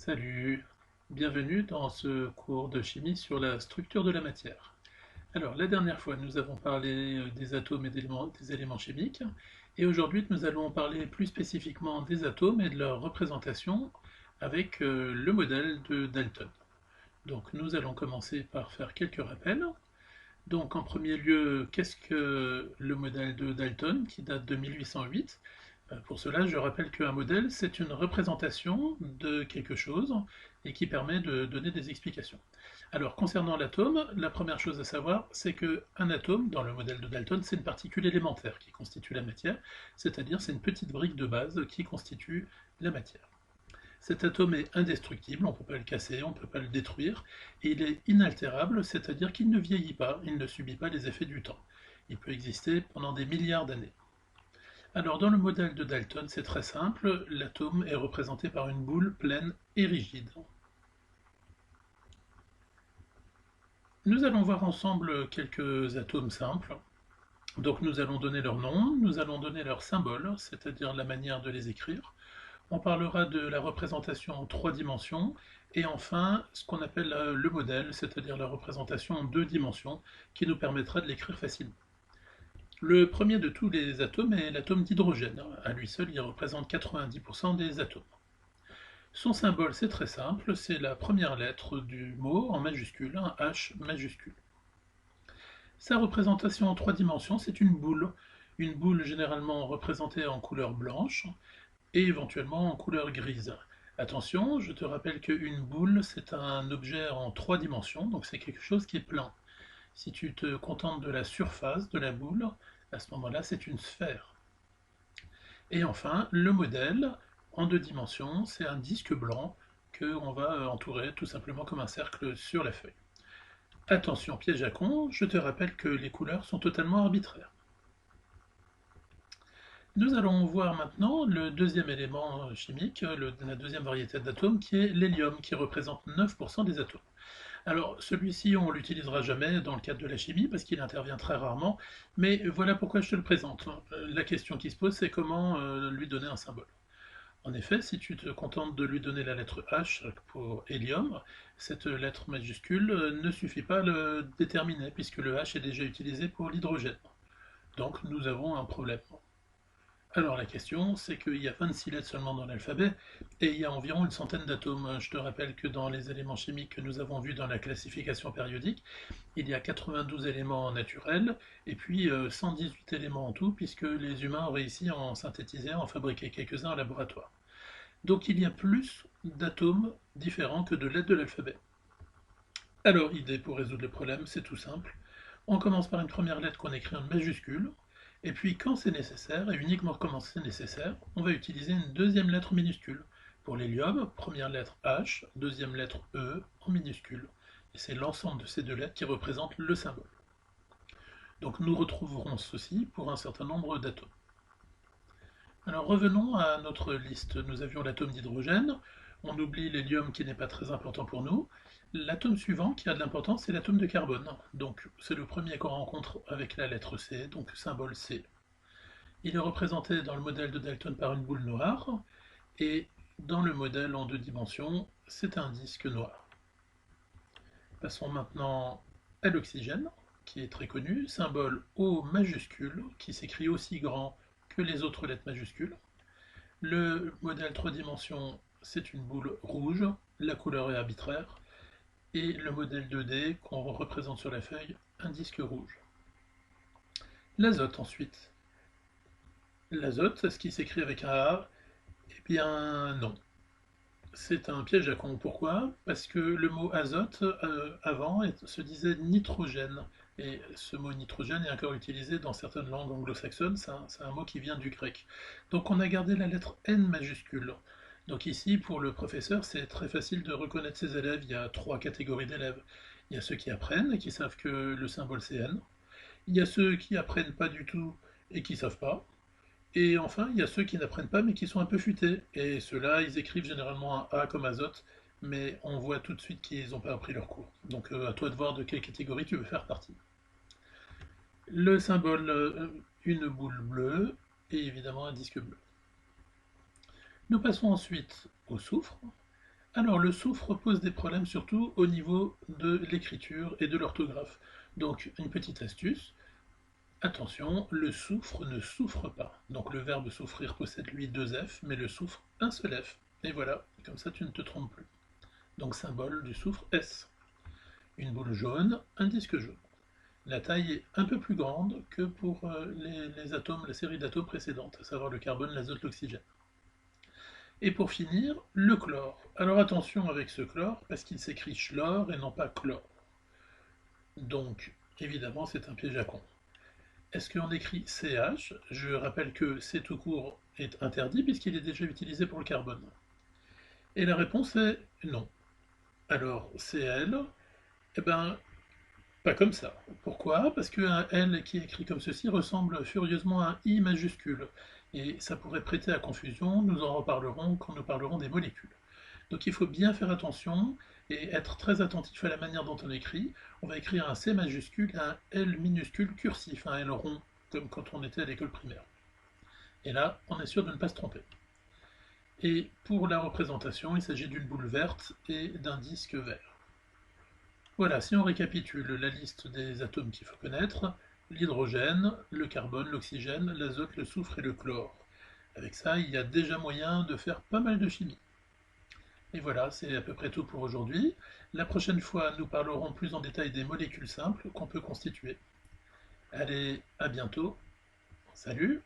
Salut, bienvenue dans ce cours de chimie sur la structure de la matière. Alors, la dernière fois, nous avons parlé des atomes et des éléments chimiques, et aujourd'hui, nous allons parler plus spécifiquement des atomes et de leur représentation avec le modèle de Dalton. Donc, nous allons commencer par faire quelques rappels. Donc, en premier lieu, qu'est-ce que le modèle de Dalton, qui date de 1808? Pour cela, je rappelle qu'un modèle, c'est une représentation de quelque chose et qui permet de donner des explications. Alors, concernant l'atome, la première chose à savoir, c'est qu'un atome, dans le modèle de Dalton, c'est une particule élémentaire qui constitue la matière, c'est-à-dire c'est une petite brique de base qui constitue la matière. Cet atome est indestructible, on ne peut pas le casser, on ne peut pas le détruire, et il est inaltérable, c'est-à-dire qu'il ne vieillit pas, il ne subit pas les effets du temps. Il peut exister pendant des milliards d'années. Alors dans le modèle de Dalton, c'est très simple, l'atome est représenté par une boule pleine et rigide. Nous allons voir ensemble quelques atomes simples. Donc nous allons donner leur nom, nous allons donner leur symbole, c'est-à-dire la manière de les écrire. On parlera de la représentation en trois dimensions, et enfin ce qu'on appelle le modèle, c'est-à-dire la représentation en deux dimensions, qui nous permettra de l'écrire facilement. Le premier de tous les atomes est l'atome d'hydrogène. À lui seul, il représente 90% des atomes. Son symbole, c'est très simple, c'est la première lettre du mot en majuscule, un H majuscule. Sa représentation en trois dimensions, c'est une boule généralement représentée en couleur blanche et éventuellement en couleur grise. Attention, je te rappelle qu'une boule, c'est un objet en trois dimensions, donc c'est quelque chose qui est plein. Si tu te contentes de la surface de la boule, à ce moment-là, c'est une sphère. Et enfin, le modèle, en deux dimensions, c'est un disque blanc qu'on va entourer tout simplement comme un cercle sur la feuille. Attention, piège à con, je te rappelle que les couleurs sont totalement arbitraires. Nous allons voir maintenant le deuxième élément chimique, la deuxième variété d'atomes, qui est l'hélium, qui représente 9% des atomes. Alors, celui-ci, on ne l'utilisera jamais dans le cadre de la chimie, parce qu'il intervient très rarement, mais voilà pourquoi je te le présente. La question qui se pose, c'est comment lui donner un symbole. En effet, si tu te contentes de lui donner la lettre H pour hélium, cette lettre majuscule ne suffit pas à le déterminer, puisque le H est déjà utilisé pour l'hydrogène. Donc nous avons un problème. Alors la question, c'est qu'il y a 26 lettres seulement dans l'alphabet, et il y a environ une centaine d'atomes. Je te rappelle que dans les éléments chimiques que nous avons vus dans la classification périodique, il y a 92 éléments naturels, et puis 118 éléments en tout, puisque les humains ont réussi à en synthétiser, à en fabriquer quelques-uns en laboratoire. Donc il y a plus d'atomes différents que de lettres de l'alphabet. Alors, idée pour résoudre le problème, c'est tout simple. On commence par une première lettre qu'on écrit en majuscule, et puis quand c'est nécessaire, et uniquement quand c'est nécessaire, on va utiliser une deuxième lettre minuscule. Pour l'hélium, première lettre H, deuxième lettre E en minuscule. Et c'est l'ensemble de ces deux lettres qui représentent le symbole. Donc nous retrouverons ceci pour un certain nombre d'atomes. Alors revenons à notre liste. Nous avions l'atome d'hydrogène, on oublie l'hélium qui n'est pas très important pour nous. L'atome suivant qui a de l'importance, c'est l'atome de carbone. Donc c'est le premier qu'on rencontre avec la lettre C, donc symbole C. Il est représenté dans le modèle de Dalton par une boule noire, et dans le modèle en deux dimensions, c'est un disque noir. Passons maintenant à l'oxygène, qui est très connu, symbole O majuscule, qui s'écrit aussi grand que les autres lettres majuscules. Le modèle 3 dimensions, c'est une boule rouge, la couleur est arbitraire, et le modèle 2D qu'on représente sur la feuille, un disque rouge. L'azote ensuite. L'azote, est-ce qu'il s'écrit avec un A? Eh bien non. C'est un piège à con. Pourquoi? Parce que le mot azote, avant, se disait nitrogène. Et ce mot nitrogène est encore utilisé dans certaines langues anglo-saxonnes, c'est un mot qui vient du grec. Donc on a gardé la lettre N majuscule. Donc ici, pour le professeur, c'est très facile de reconnaître ses élèves. Il y a trois catégories d'élèves. Il y a ceux qui apprennent et qui savent que le symbole c'est N. Il y a ceux qui apprennent pas du tout et qui savent pas. Et enfin, il y a ceux qui n'apprennent pas mais qui sont un peu futés. Et ceux-là, ils écrivent généralement un A comme azote, mais on voit tout de suite qu'ils n'ont pas appris leur cours. Donc à toi de voir de quelle catégorie tu veux faire partie. Le symbole, une boule bleue, et évidemment un disque bleu. Nous passons ensuite au soufre. Alors, le soufre pose des problèmes surtout au niveau de l'écriture et de l'orthographe. Donc, une petite astuce, attention, le soufre ne souffre pas. Donc, le verbe souffrir possède lui deux F, mais le soufre un seul F. Et voilà, comme ça tu ne te trompes plus. Donc, symbole du soufre S. Une boule jaune, un disque jaune. La taille est un peu plus grande que pour les atomes, la série d'atomes précédente, à savoir le carbone, l'azote, l'oxygène. Et pour finir, le chlore. Alors attention avec ce chlore, parce qu'il s'écrit chlore et non pas chlore. Donc, évidemment, c'est un piège à con. Est-ce qu'on écrit CH? Je rappelle que C tout court est interdit puisqu'il est déjà utilisé pour le carbone. Et la réponse est non. Alors, Cl, eh ben, pas comme ça. Pourquoi? Parce qu'un L qui est écrit comme ceci ressemble furieusement à un I majuscule. Et ça pourrait prêter à confusion, nous en reparlerons quand nous parlerons des molécules. Donc il faut bien faire attention et être très attentif à la manière dont on écrit. On va écrire un C majuscule et un L minuscule cursif, un L rond, comme quand on était à l'école primaire. Et là, on est sûr de ne pas se tromper. Et pour la représentation, il s'agit d'une boule verte et d'un disque vert. Voilà, si on récapitule la liste des atomes qu'il faut connaître, l'hydrogène, le carbone, l'oxygène, l'azote, le soufre et le chlore. Avec ça, il y a déjà moyen de faire pas mal de chimie. Et voilà, c'est à peu près tout pour aujourd'hui. La prochaine fois, nous parlerons plus en détail des molécules simples qu'on peut constituer. Allez, à bientôt. Salut!